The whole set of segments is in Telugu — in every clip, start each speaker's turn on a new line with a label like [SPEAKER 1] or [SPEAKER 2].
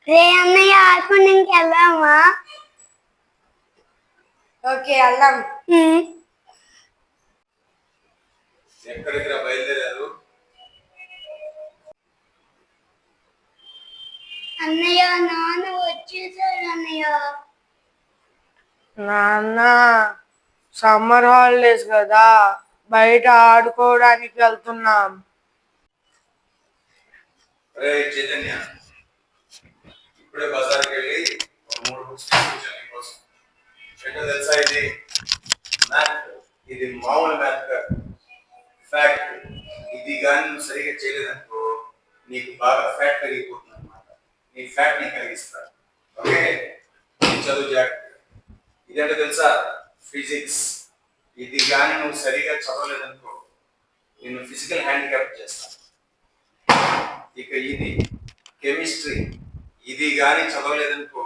[SPEAKER 1] రే అన్నయ్య ఆడుకోవడానికి వెళ్దామా?
[SPEAKER 2] ఓకే వెళ్దాం.
[SPEAKER 3] ఎక్కడికి బయలుదేరారు?
[SPEAKER 1] అన్నయ్య నాన్న వచ్చేసాడు అన్నయ్య.
[SPEAKER 2] నాన్న సమ్మర్ హాలిడేస్ కదా, బయట ఆడుకోవడానికి వెళ్తున్నాం.
[SPEAKER 3] అరే చైతన్య, ఇప్పుడే బజార్కి వెళ్ళి ఒక 3 బుక్స్ తీసుకొచ్చాను నీకోసం. ఏంటో తెలుసా, ఇది మ్యాథ్. ఇది మామూలు మ్యాథ్ కాదు, ఫ్యాక్ట్. ఇది కానీ నువ్వు సరిగ్గా చేయలేదనుకో నీకు బాగా ఫ్యాట్ పెరిగిపోతుంది అనమాట. నీ ఫ్యాట్ ని కలిగిస్తా. ఓకే, చదువు జాగ్రత్త. ఇదేంటో తెలుసా, ఫిజిక్స్. ఇది కానీ నువ్వు సరిగా చదవలేదనుకో నేను ఫిజికల్ హ్యాండిక్యాప్ చేస్తాను. ఇక ఇది కెమిస్ట్రీ. ఇది కానీ
[SPEAKER 2] చదవలేదనుకో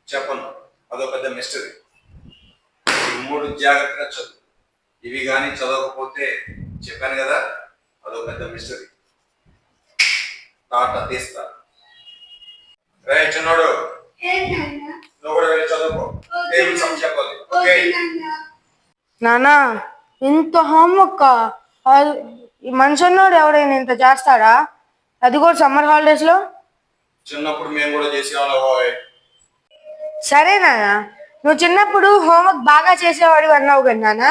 [SPEAKER 3] చెప్పను, అదో పెద్ద మిస్టరీ. ఈ 3 జాగ్రత్తగా చదువు. ఇవి కానీ చదవకపోతే చెప్పాను కదా, అదో పెద్ద మిస్టరీ. తాట తీస్తా. రే చిన్నోడు, నువ్వు కూడా వెళ్ళి చదువుకో. టేబుల్ సమ్ చెప్పాలి. ఓకే
[SPEAKER 2] నానా, ఇంత హోంవర్క్ ఈ మనుషున్నోడు ఎవడైనా ఇంత చేస్తాడా? అది కూడా సమ్మర్ హాలిడేస్ లో.
[SPEAKER 3] చిన్నప్పుడు మేము కూడా చేసేవాళ్ళం.
[SPEAKER 2] సరే నాన్న, నువ్వు చిన్నప్పుడు హోంవర్క్ బాగా చేసేవాడు అన్నావు కదా నాన్న,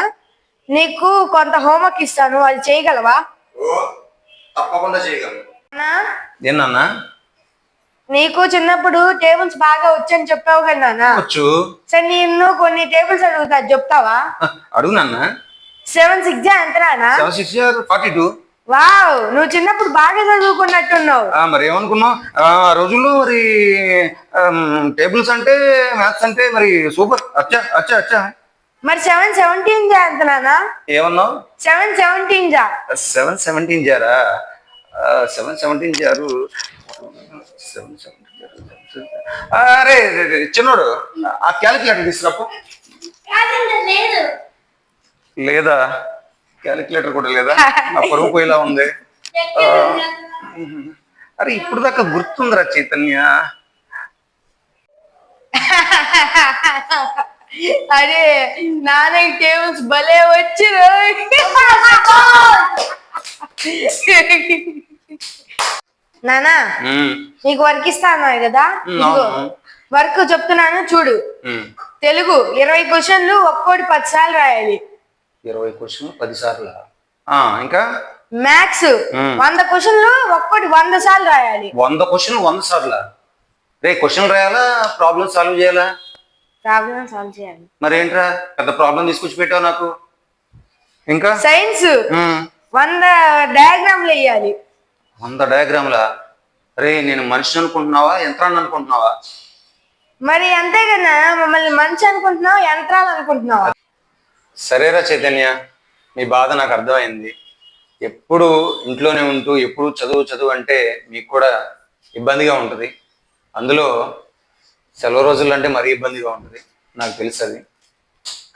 [SPEAKER 2] నీకు కొంత హోంవర్క్ ఇస్తాను, అది చేయగలవా?
[SPEAKER 3] ఓ తప్పకుండా చేయగలను.
[SPEAKER 2] నాన్న, నీకు చిన్నప్పుడు టేబుల్స్ బాగా వచ్చని చెప్పావు కదా నాన్న.
[SPEAKER 3] వచ్చు.
[SPEAKER 2] సరే నిన్ను కొన్ని టేబుల్స్ అడుగుతా, చెప్తావా?
[SPEAKER 3] అడుగు నాన్న.
[SPEAKER 2] 7 6 ఎంత నాన్న?
[SPEAKER 3] 7 6 42.
[SPEAKER 2] వావ్, నువ్వు చిన్నప్పుడు బాగా చదువుకున్నట్టున్నావు.
[SPEAKER 3] మరి ఏమనుకున్నావు ఆ రోజుల్లో? మరి టేబుల్స్ అంటే, మ్యాథ్స్ అంటే మరి సూపర్. అచ్చా అచ్చా అచ్చా.
[SPEAKER 2] మరి 7 17 ఎంత నాన్న?
[SPEAKER 3] ఏమన్నావు?
[SPEAKER 2] 7 17
[SPEAKER 3] 7 17 జారా? 7 17 జారు. అరే చిన్నోడు, ఆ క్యాలిక్యులేటర్ తీసుకురాపు. లేదా? క్యాలిక్యులేటర్ కూడా లేదా? నా పరువు పోయేలా ఉంది. అరే ఇప్పుడు దాకా గుర్తుందిరా చైతన్య.
[SPEAKER 2] అరే నాన్న, టేబుల్స్ భలే వచ్చి నానా, నీకు వర్క్ ఇస్తాను కదా, వర్క్ చెప్తున్నాను చూడు. తెలుగు 20 క్వశ్చన్లు, ఒక్కోటి 10 సార్లు రాయాలి.
[SPEAKER 3] 20 క్వశ్చన్లు 10 సార్లు. ఇంకా
[SPEAKER 2] మ్యాథ్స్ 100 క్వశ్చన్లు, ఒక్కోటి 100 సార్లు రాయాలి.
[SPEAKER 3] 100 క్వశ్చన్లు 100 సార్లు. రే క్వశ్చన్ రాయాలా, ప్రాబ్లం సాల్వ్ చేయాలా?
[SPEAKER 2] ప్రాబ్లం సాల్వ్ చేయాలి.
[SPEAKER 3] మరి ఏంట్రా పెద్ద ప్రాబ్లం తీసుకొచ్చి పెట్టావు నాకు. ఇంకా
[SPEAKER 2] సైన్స్ 100 డయాగ్రామ్లు వేయాలి.
[SPEAKER 3] 100 డయాగ్రామ్లా? రే నేను మనిషిని అనుకుంటున్నావా, యంత్రాన్ని అనుకుంటున్నావా?
[SPEAKER 2] మరి అంతే కదా, మమ్మల్ని మనిషి అనుకుంటున్నావు, యంత్రాలు అనుకుంటున్నావా?
[SPEAKER 3] సరేరా చైతన్య, మీ బాధ నాకు అర్థమైంది. ఎప్పుడు ఇంట్లోనే ఉంటూ ఎప్పుడు చదువు చదువు అంటే మీకు కూడా ఇబ్బందిగా ఉంటుంది. అందులో సెలవు రోజులు అంటే మరీ ఇబ్బందిగా ఉంటుంది, నాకు తెలుసు అది.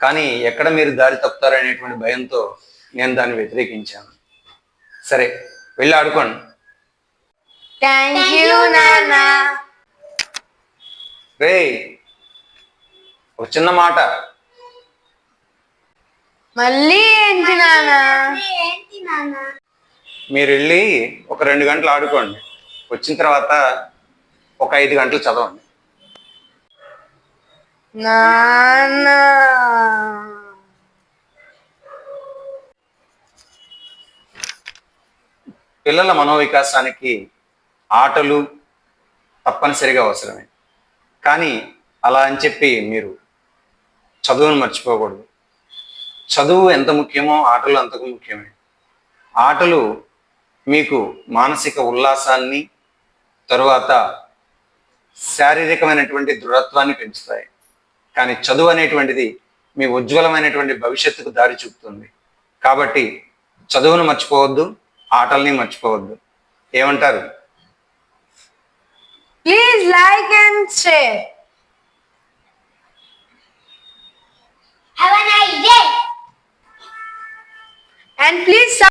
[SPEAKER 3] కానీ ఎక్కడ మీరు దారి తప్పుతారనేటువంటి భయంతో నేను దాన్ని వ్యతిరేకించాను. సరే వెళ్ళి ఆడుకోండి.
[SPEAKER 2] థ్యాంక్ యూ నాన్న.
[SPEAKER 3] రే ఒక చిన్న మాట.
[SPEAKER 2] మళ్ళీ ఏంటి నాన్న?
[SPEAKER 3] మీరు వెళ్ళి ఒక 2 గంటలు ఆడుకోండి. వచ్చిన తర్వాత ఒక 5 గంటలు చదవండి.
[SPEAKER 2] నాన్న,
[SPEAKER 3] పిల్లల మనోవికాసానికి ఆటలు తప్పనిసరిగా అవసరమే. కానీ అలా అని చెప్పి మీరు చదువును మర్చిపోకూడదు. చదువు ఎంత ముఖ్యమో ఆటలు అంతకు ముఖ్యమే. ఆటలు మీకు మానసిక ఉల్లాసాన్ని, తరువాత శారీరకమైనటువంటి దృఢత్వాన్ని పెంచుతాయి. కానీ చదువు అనేటువంటిది మీ ఉజ్వలమైనటువంటి భవిష్యత్తుకు దారి చూపుతుంది. కాబట్టి చదువును మర్చిపోవద్దు, ఆటల్ని మర్చిపోవద్దు. ఏమంటారు?
[SPEAKER 2] Please like and share.
[SPEAKER 1] Have a nice day.
[SPEAKER 2] And please